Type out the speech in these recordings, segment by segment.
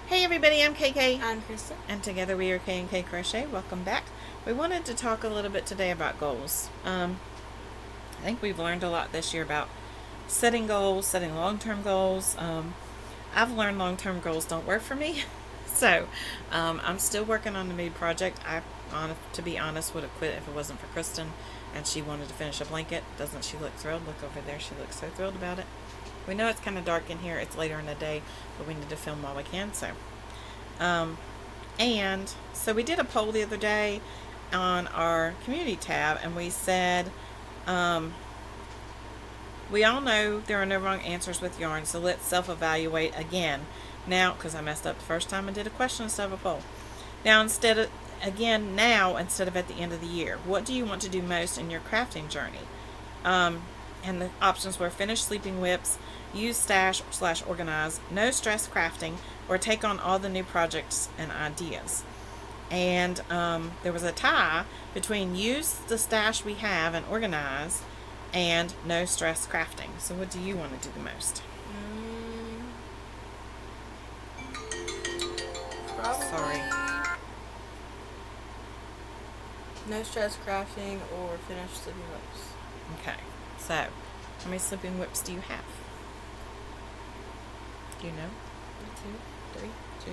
Hey everybody, I'm KK. I'm Krista. And together we are K&K Crochet. Welcome back. We wanted to talk a little bit today about goals. I think we've learned a lot this year about setting goals, setting long-term goals. I've learned long-term goals don't work for me. So I'm still working on the mood project. To be honest, would have quit if it wasn't for Kristen and she wanted to finish a blanket. Doesn't she look thrilled? Look over there. She looks so thrilled about it. We know it's kind of dark in here. It's later in the day, but we need to film while we can. And so we did a poll the other day on our community tab, and we said, we all know there are no wrong answers with yarn, so let's self-evaluate again. Now, because I messed up the first time I did a question instead of a poll. Now, instead of at the end of the year, what do you want to do most in your crafting journey? And the options were finish sleeping whips, use stash/organize, no stress crafting, or take on all the new projects and ideas. And there was a tie between use the stash we have and organize and no stress crafting. So what do you want to do the most? Probably Sorry. no stress crafting or finish sleeping whips. Okay. So, how many sleeping whips do you have? Do you know? 2, 3. 2.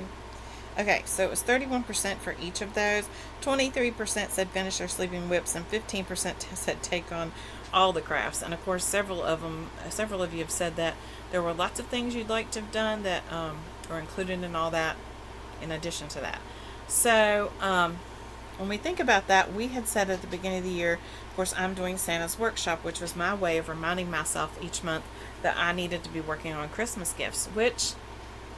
Okay, so it was 31% for each of those. 23% said finish their sleeping whips, and 15% said take on all the crafts. And of course, several of you have said that there were lots of things you'd like to have done that are included in all that, in addition to that. So, when we think about that, we had said at the beginning of the year, of course, I'm doing Santa's workshop, which was my way of reminding myself each month that I needed to be working on Christmas gifts, which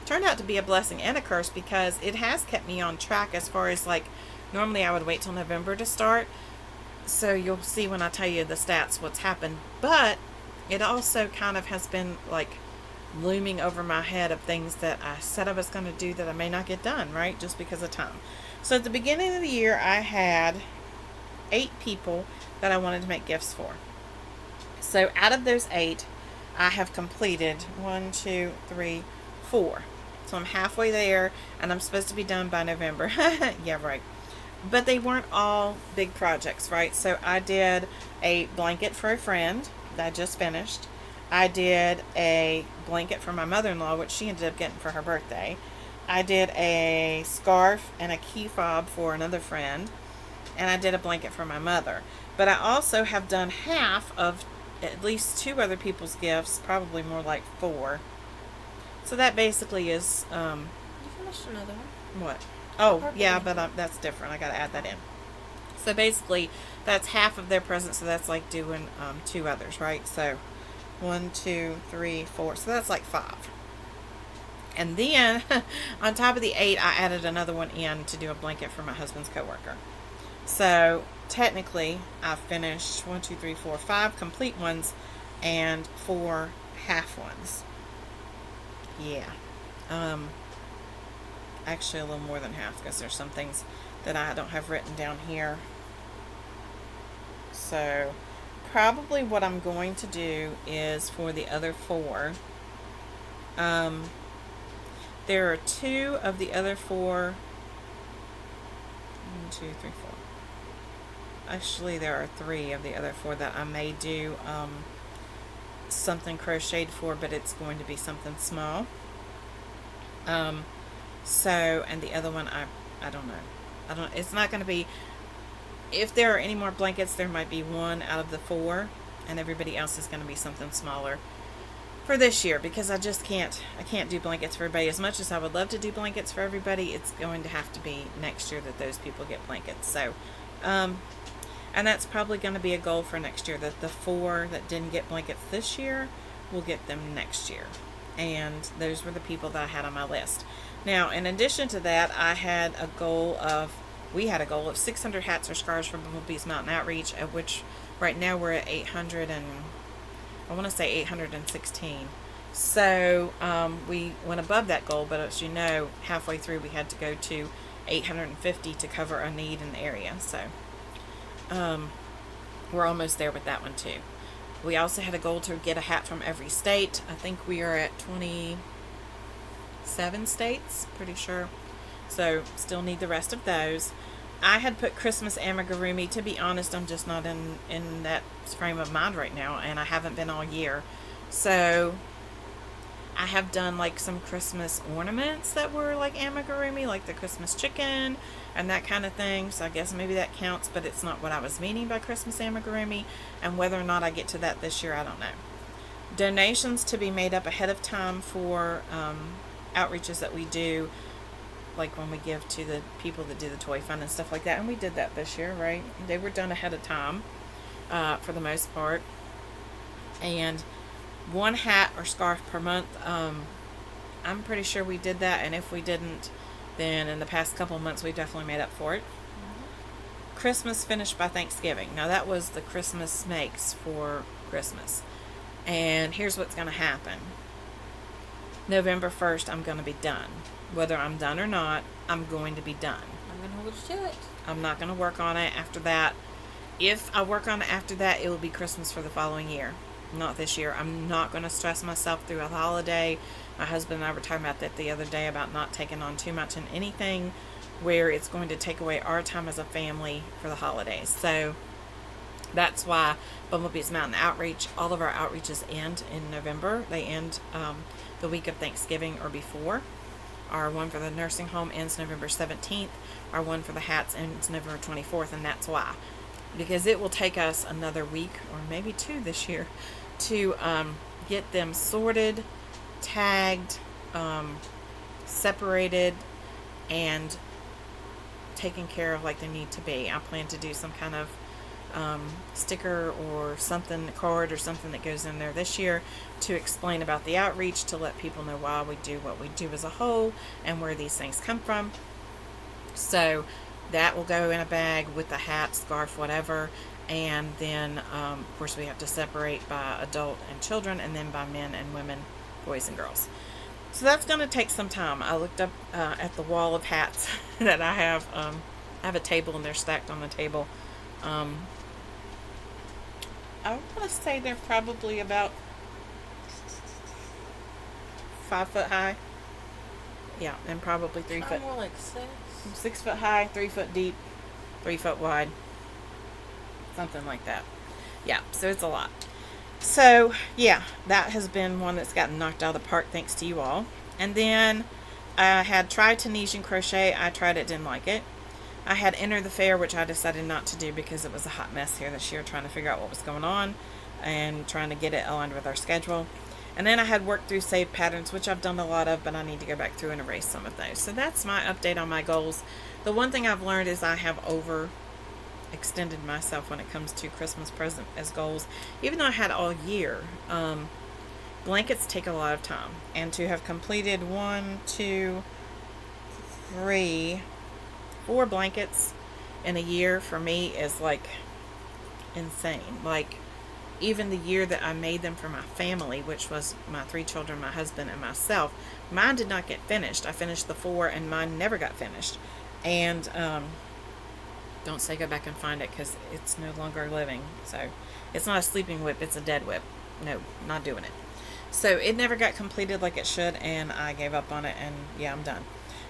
turned out to be a blessing and a curse because it has kept me on track as far as, like, normally I would wait till November to start. So you'll see when I tell you the stats what's happened. But it also kind of has been like looming over my head of things that I said I was going to do that I may not get done, right? Just because of time. So at the beginning of the year, I had 8 people that I wanted to make gifts for. So out of those 8, I have completed 1, 2, 3, 4. So I'm halfway there, and I'm supposed to be done by November. Yeah, right. But they weren't all big projects, right? So I did a blanket for a friend that I just finished. I did a blanket for my mother-in-law, which she ended up getting for her birthday. I did a scarf and a key fob for another friend. And I did a blanket for my mother. But I also have done half of at least 2 other people's gifts, probably more like 4. So that basically is... You finished another one. What? Oh, yeah, but that's different. I got to add that in. So basically, that's half of their present. So that's like doing 2 others, right? So 1, 2, 3, 4. So that's like 5. And then on top of the 8, I added another one in to do a blanket for my husband's coworker. So technically, I've finished 1, 2, 3, 4, 5 complete ones and 4 half ones. Yeah. Actually a little more than half because there's some things that I don't have written down here. So probably what I'm going to do is for the other 4, there are 2 of the other 4. 1, 2, 3, 4. Actually, there are 3 of the other 4 that I may do something crocheted for, but it's going to be something small. So, and the other one, I don't know. It's not going to be, if there are any more blankets, there might be 1 out of the 4, and everybody else is going to be something smaller for this year, because I can't do blankets for everybody. As much as I would love to do blankets for everybody, it's going to have to be next year that those people get blankets. So, and that's probably going to be a goal for next year, that the 4 that didn't get blankets this year will get them next year. And those were the people that I had on my list. Now, in addition to that, we had a goal of 600 hats or scarves for Bumblebee's Mountain Outreach, at which right now we're at 816. So we went above that goal, but as you know, halfway through we had to go to 850 to cover a need in the area. So we're almost there with that one too. We also had a goal to get a hat from every state. I think we are at 20, 7 states, pretty sure. So still need the rest of those. I had put Christmas amigurumi. To be honest, I'm just not in that frame of mind right now, and I haven't been all year. So I have done like some Christmas ornaments that were like amigurumi, like the Christmas chicken and that kind of thing. So I guess maybe that counts, but it's not what I was meaning by Christmas amigurumi. And whether or not I get to that this year, I don't know. Donations to be made up ahead of time for outreaches that we do, like when we give to the people that do the toy fund and stuff like that. And we did that this year, right? They were done ahead of time for the most part. And 1 hat or scarf per month. I'm pretty sure we did that, and if we didn't, then in the past couple of months we definitely made up for it. Christmas finished by Thanksgiving. Now that was the Christmas makes for Christmas. And here's what's going to happen. November 1st, I'm going to be done. Whether I'm done or not, I'm going to be done. I'm going to hold you to it. I'm not going to work on it after that. If I work on it after that, it will be Christmas for the following year. Not this year. I'm not going to stress myself through a holiday. My husband and I were talking about that the other day, about not taking on too much in anything where it's going to take away our time as a family for the holidays. So that's why Bumblebee's Mountain Outreach, all of our outreaches end in November. They end the week of Thanksgiving or before. Our one for the nursing home ends November 17th. Our one for the hats ends November 24th, and that's why. Because it will take us another week or maybe 2 this year to get them sorted, tagged, separated, and taken care of like they need to be. I plan to do some kind of sticker or something, card or something that goes in there this year to explain about the outreach, to let people know why we do what we do as a whole and where these things come from. So that will go in a bag with the hat, scarf, whatever. And then, of course, we have to separate by adult and children, and then by men and women, boys and girls. So that's going to take some time. I looked up at the wall of hats that I have. I have a table, and they're stacked on the table. I want to say they're probably about 5 foot high. Yeah, and probably 3 foot. More like 6. 6 foot high, 3 foot deep, 3 foot wide. Something like that. Yeah, so it's a lot. So, yeah, that has been one that's gotten knocked out of the park thanks to you all. And then I had tried Tunisian crochet. I tried it, didn't like it. I had entered the fair, which I decided not to do because it was a hot mess here this year, trying to figure out what was going on and trying to get it aligned with our schedule. And then I had worked through saved patterns, which I've done a lot of, but I need to go back through and erase some of those. So that's my update on my goals. The one thing I've learned is I have overextended myself when it comes to Christmas present as goals. Even though I had all year, blankets take a lot of time. And to have completed 4 blankets in a year for me is like insane. Like, even the year that I made them for my family, which was my 3 children, my husband, and myself, mine did not get finished. I finished the 4, and mine never got finished. And don't say go back and find it, because it's no longer living. So it's not a sleeping whip, it's a dead whip. No, not doing it. So it never got completed like it should, and I gave up on it, and yeah, I'm done.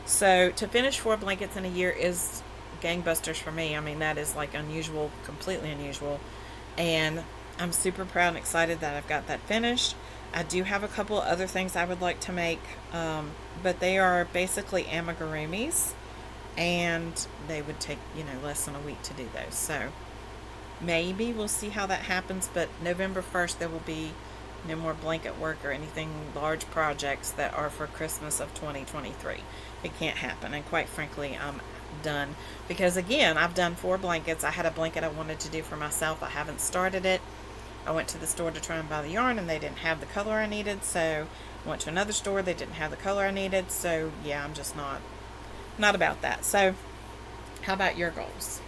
So to finish 4 blankets in a year is gangbusters for me. I mean, that is like unusual, completely unusual. And I'm super proud and excited that I've got that finished. I do have a couple other things I would like to make, but they are basically amigurumis, and they would take, less than a week to do those. So maybe we'll see how that happens, but November 1st there will be no more blanket work or anything, large projects that are for Christmas of 2023. It can't happen, and quite frankly, I'm done, because again, I've done 4 blankets. I had a blanket I wanted to do for myself. I haven't started it. I went to the store to try and buy the yarn, and they didn't have the color I needed, so I went to another store. They didn't have the color I needed, so yeah, I'm just not about that. So how about your goals?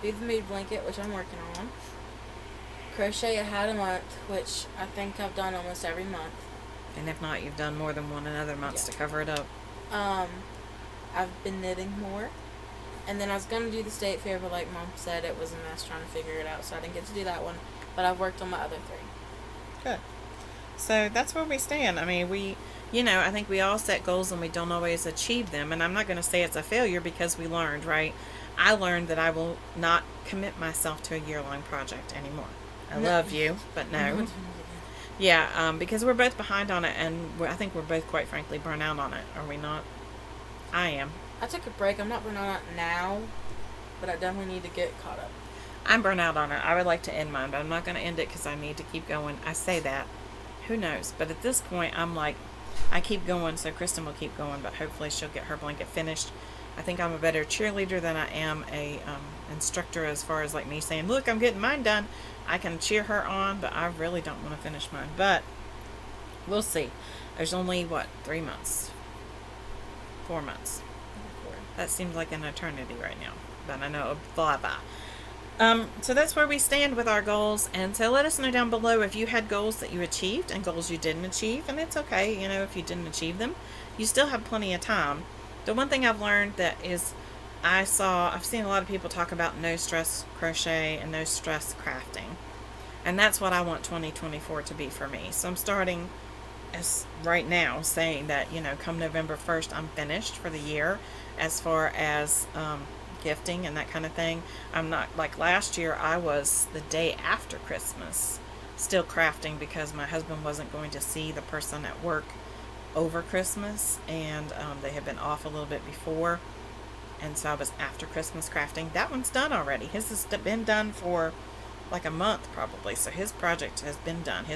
Do the mood blanket, which I'm working on. Crochet a hat a month, which I think I've done almost every month. And if not, you've done more than one in other months to cover it up. I've been knitting more. And then I was going to do the state fair, but like Mom said, it was a mess trying to figure it out, so I didn't get to do that one. But I've worked on my other 3. Good. So that's where we stand. I mean, I think we all set goals and we don't always achieve them. And I'm not going to say it's a failure because we learned, right? I learned that I will not commit myself to a year-long project anymore. I love you, but no. Yeah, because we're both behind on it, and I think we're both, quite frankly, burnt out on it. Are we not? I am. I took a break. I'm not burnt out on it now, but I definitely need to get caught up. I'm burnt out on it. I would like to end mine, but I'm not going to end it because I need to keep going. I say that. Who knows? But at this point, I'm like, I keep going, so Kristen will keep going, but hopefully she'll get her blanket finished. I think I'm a better cheerleader than I am a instructor, as far as like me saying, look, I'm getting mine done. I can cheer her on, but I really don't want to finish mine. But we'll see. There's only, 3 months? 4 months. That seems like an eternity right now, but I know it'll fly by. So that's where we stand with our goals, and so let us know down below if you had goals that you achieved and goals you didn't achieve, and it's okay, if you didn't achieve them. You still have plenty of time. The one thing I've learned that is I've seen a lot of people talk about no stress crochet and no stress crafting, and that's what I want 2024 to be for me. So I'm starting right now saying that, come November 1st, I'm finished for the year as far as gifting and that kind of thing. I'm not like last year. I was the day after Christmas still crafting because my husband wasn't going to see the person at work over Christmas, and they had been off a little bit before, and so I was after Christmas crafting. That one's done already. His has been done for like a month probably, so his project has been done.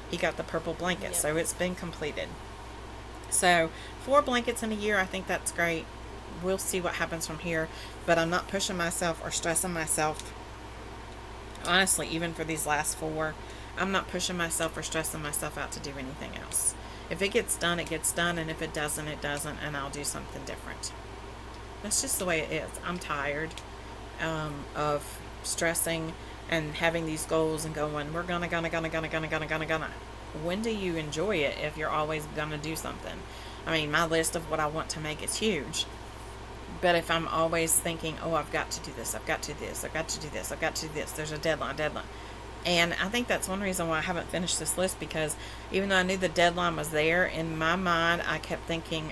He got the purple blanket, so it's been completed. So 4 blankets in a year, I think that's great. We'll see what happens from here, but I'm not pushing myself or stressing myself. Honestly, even for these last 4, I'm not pushing myself or stressing myself out to do anything else. If it gets done, it gets done, and if it doesn't, it doesn't, and I'll do something different. That's just the way it is. I'm tired of stressing and having these goals and going, we're gonna. When do you enjoy it if you're always gonna do something? I mean, my list of what I want to make is huge. But if I'm always thinking, oh, I've got to do this, I've got to do this, I've got to do this, I've got to do this, there's a deadline. And I think that's one reason why I haven't finished this list, because even though I knew the deadline was there, in my mind I kept thinking,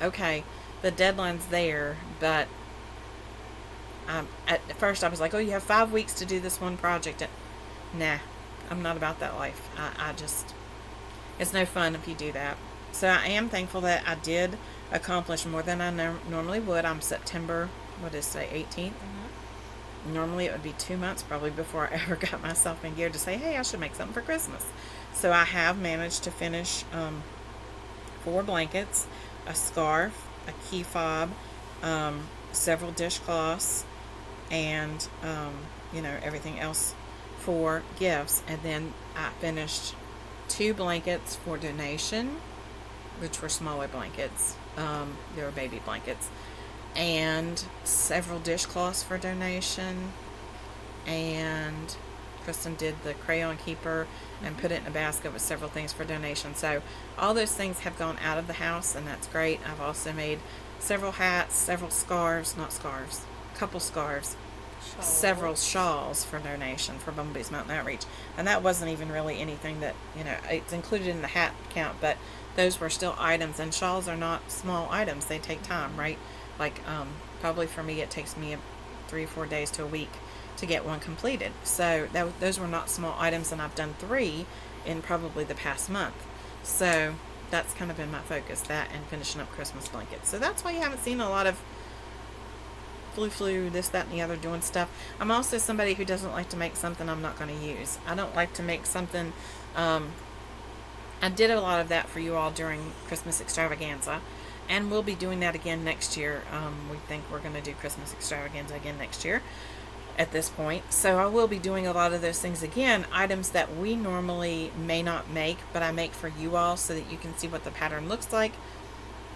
okay, the deadline's there, but at first I was like, oh, you have 5 weeks to do this one project. And, nah, I'm not about that life. I just, it's no fun if you do that. So I am thankful that I did accomplish more than I normally would. I'm September, 18th? Normally it would be 2 months probably before I ever got myself in gear to say, hey, I should make something for Christmas. So I have managed to finish 4 blankets, a scarf, a key fob, several dishcloths, and everything else for gifts. And then I finished 2 blankets for donation, which were smaller blankets. They were baby blankets. And several dishcloths for donation, and Kristen did the crayon keeper and put it in a basket with several things for donation. So all those things have gone out of the house, and that's great. I've also made several hats, several couple scarves, several shawls for donation for Bumblebee's Mountain Outreach. And that wasn't even really anything that, it's included in the hat count, but those were still items, and shawls are not small items. They take time, right? Like, probably for me, it takes me 3 or 4 days to a week to get one completed. So those were not small items, and I've done 3 in probably the past month. So that's kind of been my focus, that and finishing up Christmas blankets. So that's why you haven't seen a lot of flu, this, that, and the other doing stuff. I'm also somebody who doesn't like to make something I'm not going to use. I don't like to make something. I did a lot of that for you all during Christmas extravaganza, and we'll be doing that again next year. We think we're going to do Christmas extravaganza again next year at this point. So I will be doing a lot of those things again, items that we normally may not make, but I make for you all so that you can see what the pattern looks like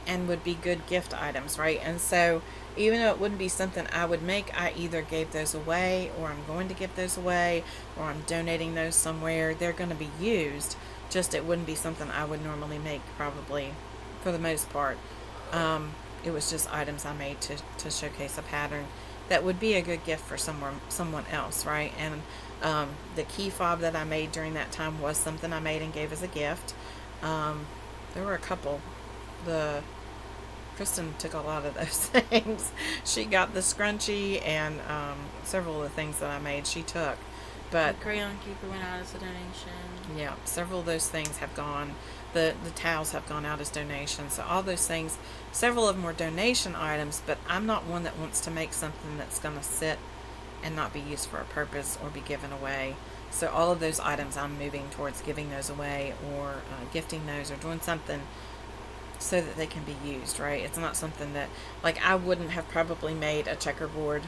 and would be good gift items, right? And so even though it wouldn't be something I would make, I either gave those away, or I'm going to give those away, or I'm donating those somewhere. They're going to be used, just it wouldn't be something I would normally make, probably, for the most part. It was just items I made to showcase a pattern that would be a good gift for someone else, right? And the key fob that I made during that time was something I made and gave as a gift. There were a couple. Kristen took a lot of those things. She got the scrunchie and several of the things that I made she took. But the crayon keeper went out as a donation. Yeah, several of those things have gone. The towels have gone out as donations. So all those things, several of them were donation items, but I'm not one that wants to make something that's going to sit and not be used for a purpose or be given away. So all of those items I'm moving towards giving those away or gifting those or doing something so that they can be used, right? It's not something that, like, I wouldn't have probably made a checkerboard,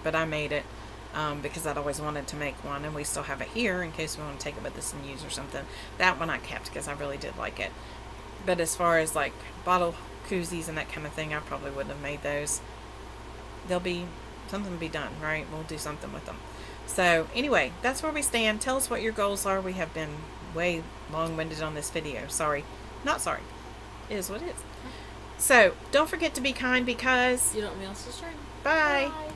but I made it because I'd always wanted to make one, and we still have it here in case we want to take it with us and use or something. That one I kept because I really did like it. But as far as like bottle koozies and that kind of thing, I probably wouldn't have made those. They'll be something to be done, right? We'll do something with them. So anyway, that's where we stand. Tell us what your goals are. We have been way long-winded on this video. Sorry. Not sorry. It is what it is. So don't forget to be kind because you don't miss the stream. Bye. Bye.